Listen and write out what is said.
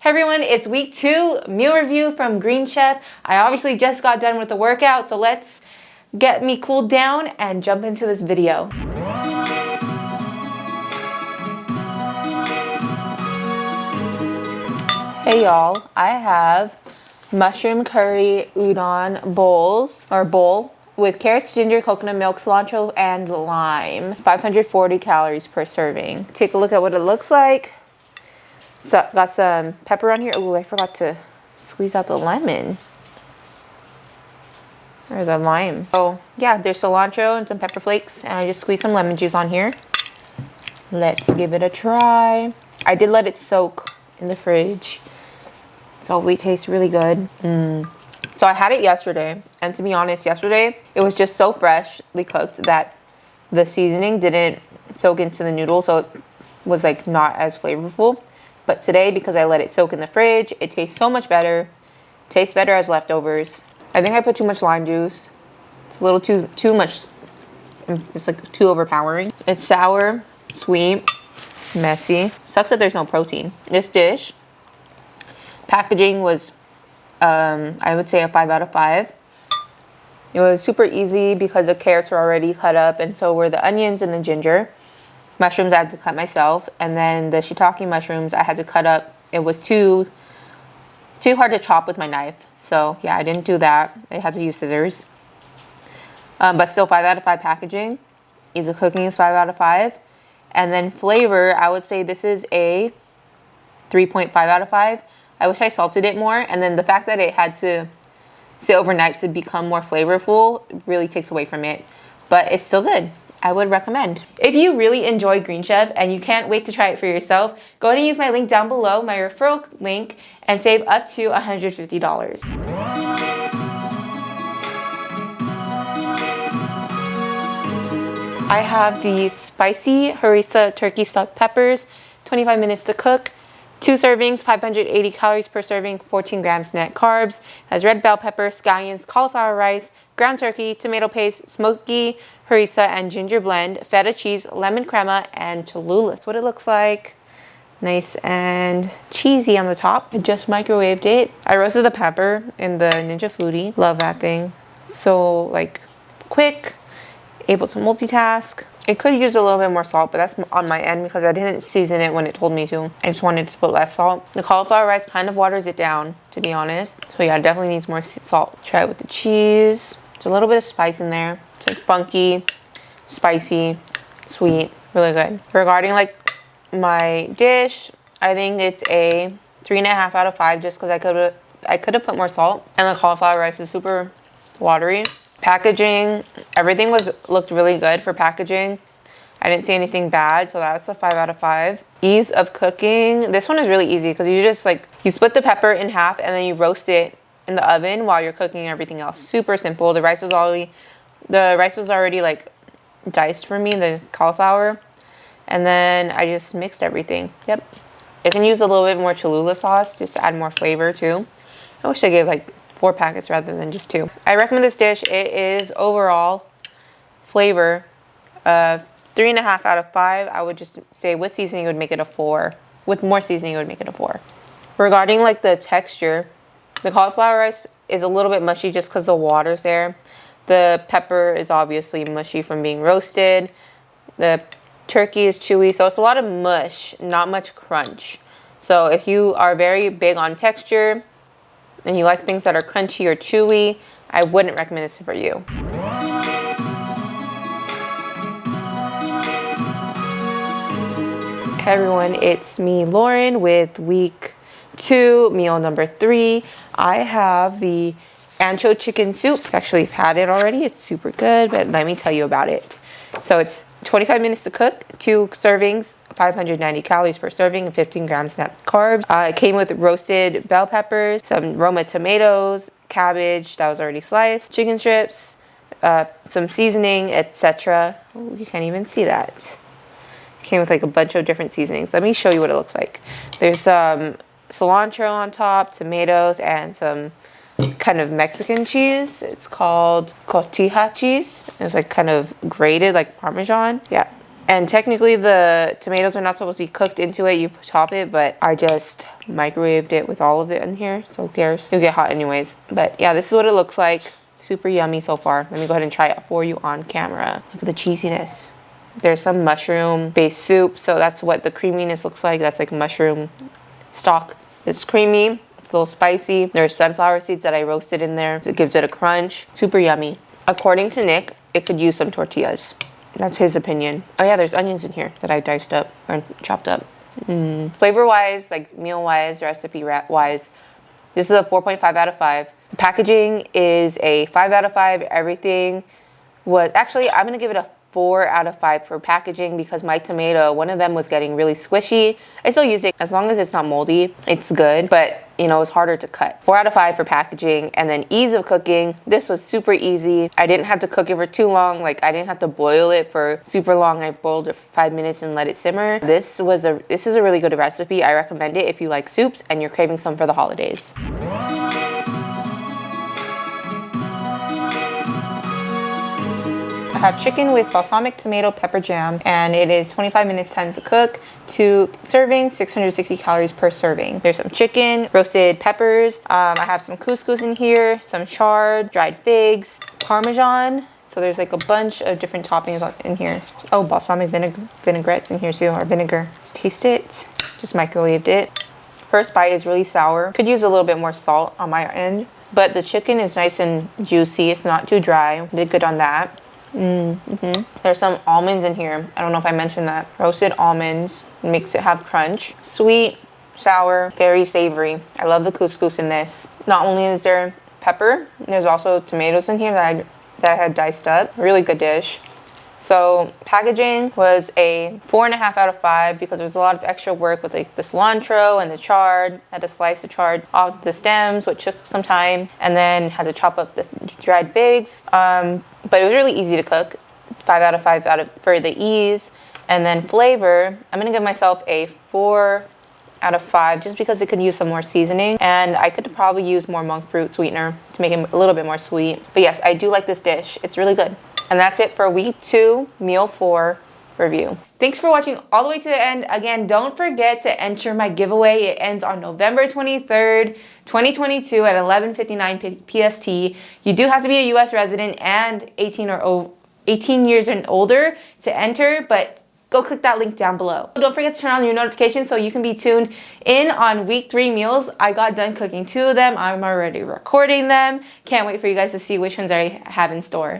Hey everyone, it's week 2 meal review from Green Chef. I obviously just got done with the workout, so let's get me cooled down and jump into this video. Hey y'all, I have mushroom curry udon bowl with carrots, ginger, coconut milk, cilantro, and lime. 540 calories per serving. Take a look at what it looks like. So got some pepper on here. Oh, I forgot to squeeze out the lemon. Or the lime. Oh, yeah, there's cilantro and some pepper flakes. And I just squeezed some lemon juice on here. Let's give it a try. I did let it soak in the fridge. So it tastes really good. So I had it yesterday. And to be honest, yesterday, it was just so freshly cooked that the seasoning didn't soak into the noodle. So it was like not as flavorful. But today, because I let it soak in the fridge, it tastes so much better. Tastes better as leftovers. I think I put too much lime juice. It's a little too much. It's like too overpowering. It's sour, sweet, messy. Sucks that there's no protein. This dish, packaging was, I would say a 5 out of 5. It was super easy because the carrots were already cut up, and so were the onions and the ginger. Mushrooms I had to cut myself, and then the shiitake mushrooms I had to cut up. It was too hard to chop with my knife, so yeah, I didn't do that. I had to use scissors. But still 5 out of 5 packaging. Ease of cooking is 5 out of 5. And then flavor, I would say this is a 3.5 out of 5. I wish I salted it more, and then the fact that it had to sit overnight to become more flavorful really takes away from it. But it's still good. I would recommend. If you really enjoy Green Chef and you can't wait to try it for yourself, go ahead and use my link down below, my referral link, and save up to $150. I have the spicy harissa turkey stuffed peppers, 25 minutes to cook. 2 servings, 580 calories per serving, 14 grams net carbs. Has red bell pepper, scallions, cauliflower rice, ground turkey, tomato paste, smoky harissa and ginger blend, feta cheese, lemon crema, and Cholula. That's what it looks like. Nice and cheesy on the top. I just microwaved it. I roasted the pepper in the Ninja Foodie. Love that thing. So like quick, able to multitask. It could use a little bit more salt, but that's on my end because I didn't season it when it told me to. I just wanted to put less salt. The cauliflower rice kind of waters it down, to be honest. So yeah, it definitely needs more salt. Try it with the cheese. There's a little bit of spice in there. It's like funky, spicy, sweet, really good. Regarding like my dish, I think it's a 3.5 out of 5 just because I could have put more salt. And the cauliflower rice is super watery. Packaging, everything looked really good for packaging. I didn't see anything bad, so that's a 5 out of 5. Ease of cooking. This one is really easy because you just you split the pepper in half and then you roast it in the oven while you're cooking everything else. Super simple. The rice was already like diced for me, the cauliflower. And then I just mixed everything. Yep. You can use a little bit more Cholula sauce just to add more flavor too. I wish I gave like 4 packets rather than just 2. I recommend this dish. It is overall flavor 3.5 out of 5. I would just say with seasoning, it would make it a 4. With more seasoning, it would make it a 4. Regarding like the texture, the cauliflower rice is a little bit mushy just because the water's there. The pepper is obviously mushy from being roasted. The turkey is chewy, so it's a lot of mush, not much crunch. So if you are very big on texture and you like things that are crunchy or chewy, I wouldn't recommend this for you. Hey everyone, it's me, Lauren, with week 2, meal number 3. I have the ancho chicken soup. Actually, I've had it already. It's super good, but let me tell you about it. So it's 25 minutes to cook, 2 servings, 590 calories per serving, and 15 grams net carbs. It came with roasted bell peppers, some Roma tomatoes, cabbage that was already sliced, chicken strips, some seasoning, etc. Oh, you can't even see that. Came with like a bunch of different seasonings. Let me show you what it looks like. There's some cilantro on top, tomatoes, and some kind of Mexican cheese. It's called cotija cheese. It's like kind of grated like Parmesan. Yeah, And technically the tomatoes are not supposed to be cooked into it. You top it, but I just microwaved it with all of it in here. So who cares? It'll get hot anyways. But yeah, this is what it looks like. Super yummy so far. Let me go ahead and try it for you on camera. Look at the cheesiness. There's some mushroom-based soup. So that's what the creaminess looks like. That's like mushroom stock. It's creamy. It's a little spicy. There's sunflower seeds that I roasted in there. So it gives it a crunch. Super yummy. According to Nick, it could use some tortillas. That's his opinion. Oh yeah, there's onions in here that I diced up or chopped up. Flavor-wise, like meal-wise, recipe-wise, this is a 4.5 out of 5. The packaging is a 5 out of 5. Everything was... Actually, I'm going to give it a 4 out of 5 for packaging because my tomato, one of them was getting really squishy. I still use it. As long as it's not moldy, it's good. But, you know, it's harder to cut. 4 out of 5 for packaging. And then ease of cooking. This was super easy. I didn't have to cook it for too long. Like, I didn't have to boil it for super long. I boiled it for 5 minutes and let it simmer. This is a really good recipe. I recommend it if you like soups and you're craving some for the holidays. I have chicken with balsamic tomato pepper jam, and it is 25 minutes time to cook. 2 servings, 660 calories per serving. There's some chicken, roasted peppers. I have some couscous in here, some chard, dried figs, parmesan. So there's like a bunch of different toppings in here. Oh, balsamic vinaigrette's in here too, or vinegar. Let's taste it. Just microwaved it. First bite is really sour. Could use a little bit more salt on my end, but the chicken is nice and juicy. It's not too dry. Did good on that. There's some almonds in here. I don't know if I mentioned that. Roasted almonds makes it have crunch. Sweet, sour, very savory. I love the couscous in this. Not only is there pepper, there's also tomatoes in here that I had diced up. Really good dish. So packaging was a 4.5 out of 5 because there was a lot of extra work with like the cilantro and the chard. I had to slice the chard off the stems, which took some time, and then had to chop up the dried figs. But it was really easy to cook. 5 out of 5 for the ease. And then flavor, I'm gonna give myself a 4 out of 5 just because it could use some more seasoning, and I could probably use more monk fruit sweetener to make it a little bit more sweet. But yes, I do like this dish. It's really good. And that's it for week 2, meal 4 review. Thanks for watching all the way to the end. Again, don't forget to enter my giveaway. It ends on November 23rd, 2022 at 11:59 PST. You do have to be a US resident and 18 years and older to enter, but go click that link down below. Don't forget to turn on your notifications so you can be tuned in on week 3 meals. I got done cooking 2 of them. I'm already recording them. Can't wait for you guys to see which ones I have in store.